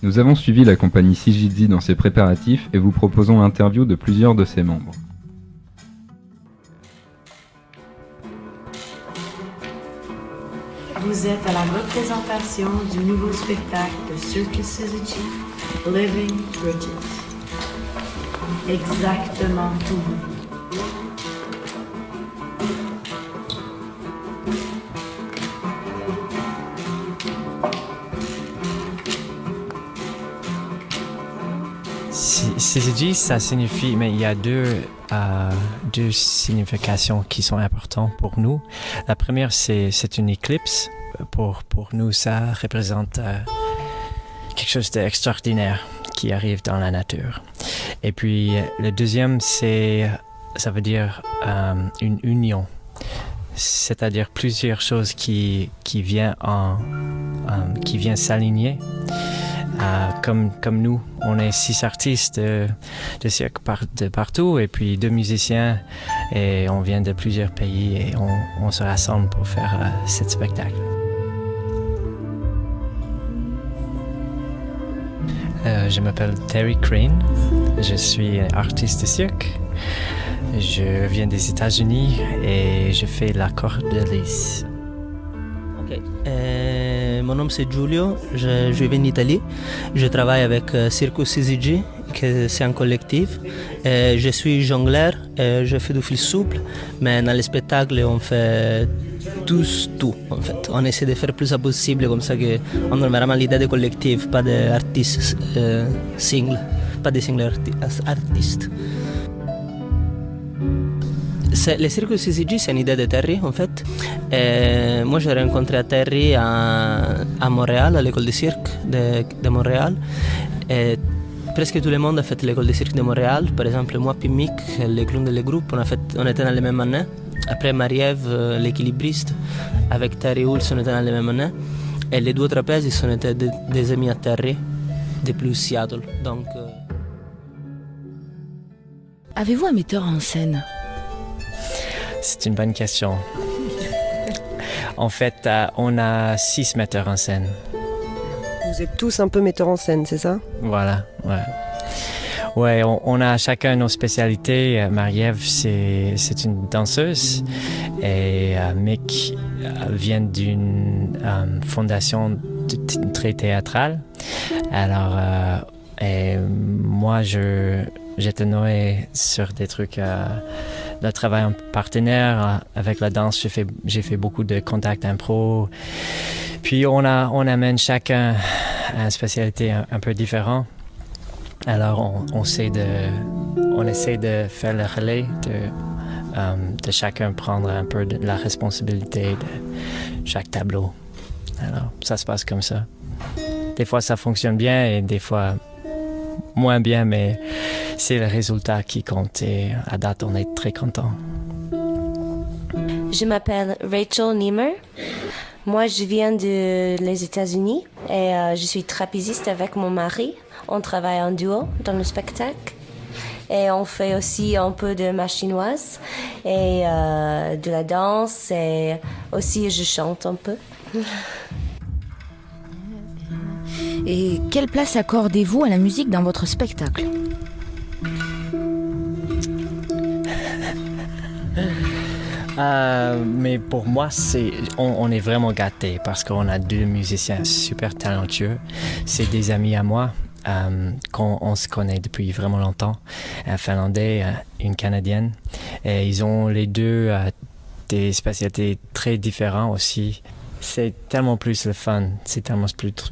Nous avons suivi la compagnie Sigizi dans ses préparatifs et vous proposons l'interview de plusieurs de ses membres. Vous êtes à la représentation du nouveau spectacle de Circus Syzygy, Living Bridges. Exactement tout. Syzygy, ça signifie, mais il y a deux significations qui sont importantes pour nous. La première, c'est une éclipse. Pour nous, ça représente quelque chose d'extraordinaire qui arrive dans la nature. Et puis, le deuxième, ça veut dire une union. C'est-à-dire plusieurs choses qui viennent s'aligner. Comme nous, on est 6 artistes de cirque de partout et puis 2 musiciens et on vient de plusieurs pays et on se rassemble pour faire ce spectacle. Je m'appelle Terry Crane, je suis artiste de cirque, je viens des États-Unis et je fais la corde de lys. Mon nom c'est Giulio, je viens d'Italie, je travaille avec Circus Syzygy, c'est un collectif. Je suis jongleur, je fais du fil souple, mais dans les spectacles on fait tous tout en fait. On essaie de faire le plus possible comme ça qu'on donne vraiment l'idée de collectif, pas d'artistes singles, pas de singles artistes. Le Circus Syzygy, c'est une idée de Terry en fait. Moi j'ai rencontré Terry à Montréal, à l'école de cirque de Montréal. Et presque tout le monde a fait l'école de cirque de Montréal. Par exemple, moi puis Mick, le clown de le groupe, on était dans les mêmes années. Après Marie-Ève, l'équilibriste, avec Terry Hulse, on était dans les mêmes années. Et les deux trapèzes, ils sont des amis à Terry, depuis Seattle. Donc, Avez-vous un metteur en scène ? C'est une bonne question. En fait, on a 6 metteurs en scène. Vous êtes tous un peu metteurs en scène, c'est ça ? Voilà, ouais. Ouais, on a chacun nos spécialités. Marie-Ève, c'est une danseuse et Mick vient d'une fondation très théâtrale. Alors, et moi, j'étais noué sur des trucs... le travail en partenaire avec la danse, j'ai fait beaucoup de contacts impro. Puis on amène chacun une spécialité un peu différente. Alors on essaie de faire le relais, de chacun prendre un peu de la responsabilité de chaque tableau. Alors ça se passe comme ça. Des fois ça fonctionne bien et des fois moins bien, mais c'est le résultat qui compte et à date, on est très content. Je m'appelle Rachel Niemer. Moi, je viens des États-Unis et je suis trapéziste avec mon mari. On travaille en duo dans le spectacle et on fait aussi un peu de main chinoise et de la danse et aussi je chante un peu. Et quelle place accordez-vous à la musique dans votre spectacle ? Mais pour moi, on est vraiment gâtés parce qu'on a 2 musiciens super talentueux. C'est des amis à moi qu'on se connaît depuis vraiment longtemps. Un Finlandais, une Canadienne. Et ils ont les deux des spécialités très différentes aussi. C'est tellement plus le fun, c'est tellement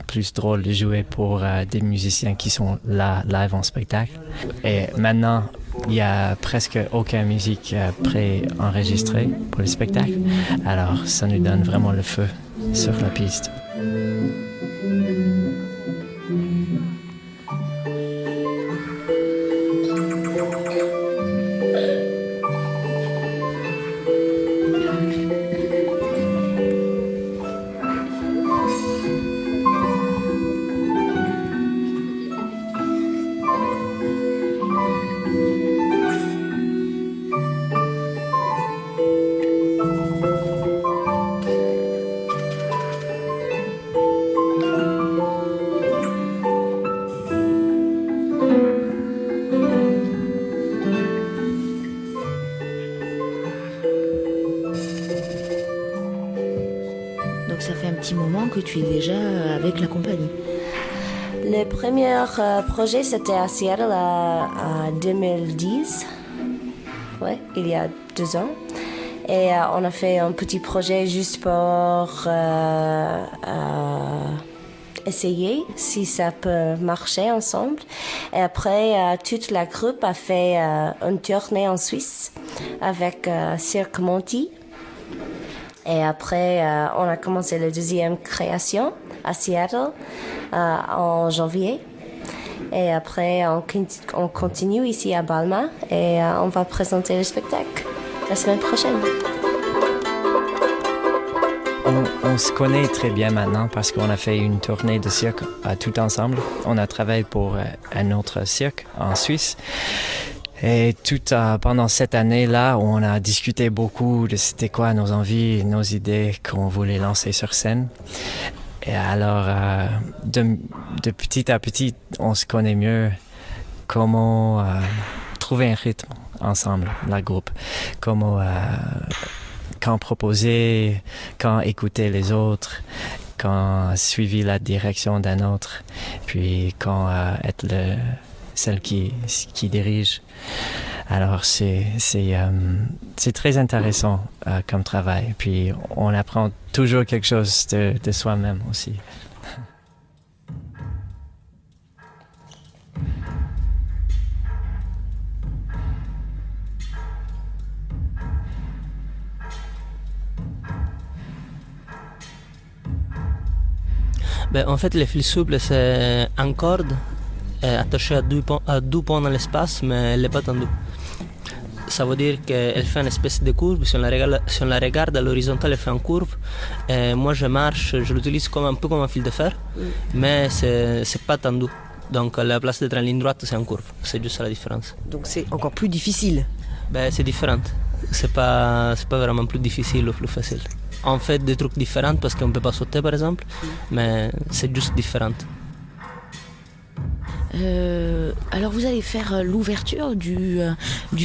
plus drôle de jouer pour des musiciens qui sont là, live en spectacle. Et maintenant, il n'y a presque aucune musique pré-enregistrée pour le spectacle. Alors, ça nous donne vraiment le feu sur la piste. ça fait un petit moment que tu es déjà avec la compagnie. Le premier projet, c'était à Seattle en 2010. Ouais, il y a 2 ans. Et on a fait un petit projet juste pour essayer si ça peut marcher ensemble. Et après, toute la groupe a fait une tournée en Suisse avec Cirque Monty. Et après, on a commencé la deuxième création à Seattle en janvier. Et après, on continue ici à Balma et on va présenter le spectacle la semaine prochaine. On se connaît très bien maintenant parce qu'on a fait une tournée de cirque tout ensemble. On a travaillé pour un autre cirque en Suisse. Et pendant cette année-là, on a discuté beaucoup de c'était quoi nos envies, nos idées qu'on voulait lancer sur scène. Et alors, de petit à petit, on se connaît mieux comment trouver un rythme ensemble, la groupe. Comment quand proposer, quand écouter les autres, quand suivre la direction d'un autre, puis quand être celle qui dirige. Alors c'est très intéressant comme travail. Puis on apprend toujours quelque chose de soi-même aussi. En fait, le fil souple, c'est une corde attachée à deux points dans l'espace, mais elle n'est pas tendue. Ça veut dire qu'elle fait une espèce de courbe. Si on la regarde à l'horizontale, elle fait une courbe. Et moi, je marche, je l'utilise un peu comme un fil de fer, mais c'est pas tendu. Donc, à la place d'être en ligne droite, c'est en courbe. C'est juste ça la différence. Donc c'est encore plus difficile. C'est différent. C'est pas vraiment plus difficile ou plus facile. On fait des trucs différents parce qu'on ne peut pas sauter, par exemple, mais c'est juste différent. Alors vous allez faire l'ouverture du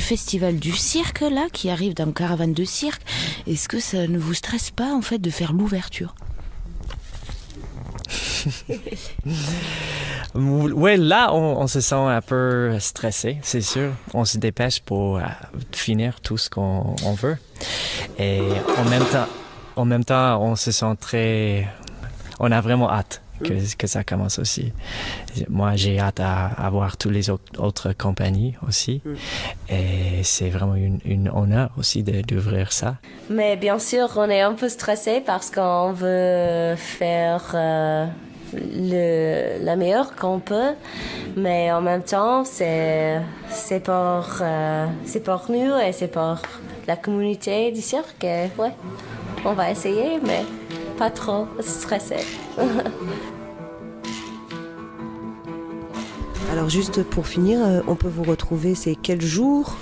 festival du cirque là qui arrive dans Caravane de Cirque. Est-ce que ça ne vous stresse pas en fait de faire l'ouverture? Ouais, là on se sent un peu stressé, c'est sûr. On se dépêche pour finir tout ce qu'on veut. Et en même temps, on se sent on a vraiment hâte que ça commence aussi. Moi, j'ai hâte à voir toutes les autres compagnies aussi. Et c'est vraiment une honneur aussi d'ouvrir ça. Mais bien sûr, on est un peu stressé parce qu'on veut faire la meilleure qu'on peut. Mais en même temps, c'est pour nous et c'est pour la communauté du cirque. Et ouais, on va essayer, mais pas trop stressé. Alors juste pour finir, on peut vous retrouver, c'est quel jour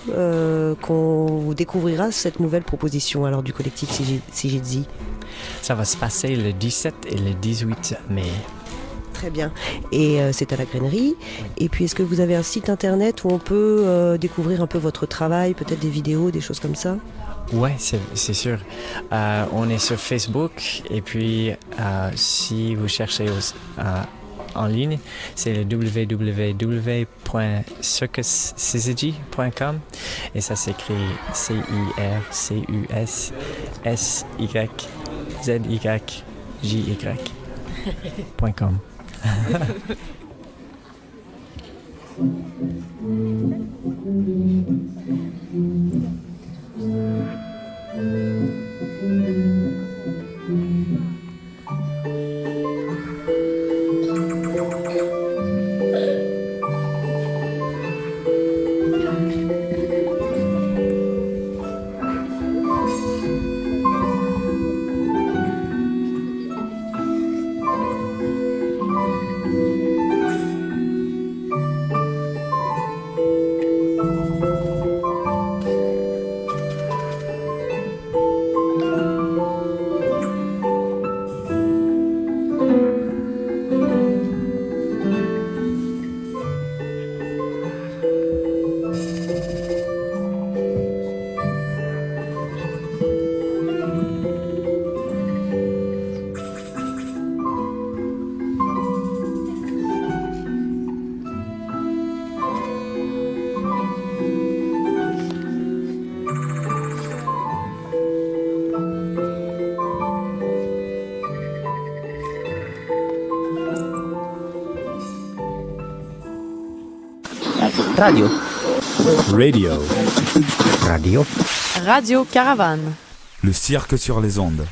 qu'on découvrira cette nouvelle proposition alors du collectif CGZ? Ça va se passer le 17 et le 18 mai. Très bien. Et c'est à la Grainerie. Et puis est-ce que vous avez un site internet où on peut découvrir un peu votre travail, peut-être des vidéos, des choses comme ça? Ouais, c'est sûr. On est sur Facebook et puis si vous cherchez en ligne, c'est le www.circussyzygy.com et ça s'écrit CIRCUSSYZYJY.com. Radio. Radio. Radio Caravane. Le cirque sur les ondes.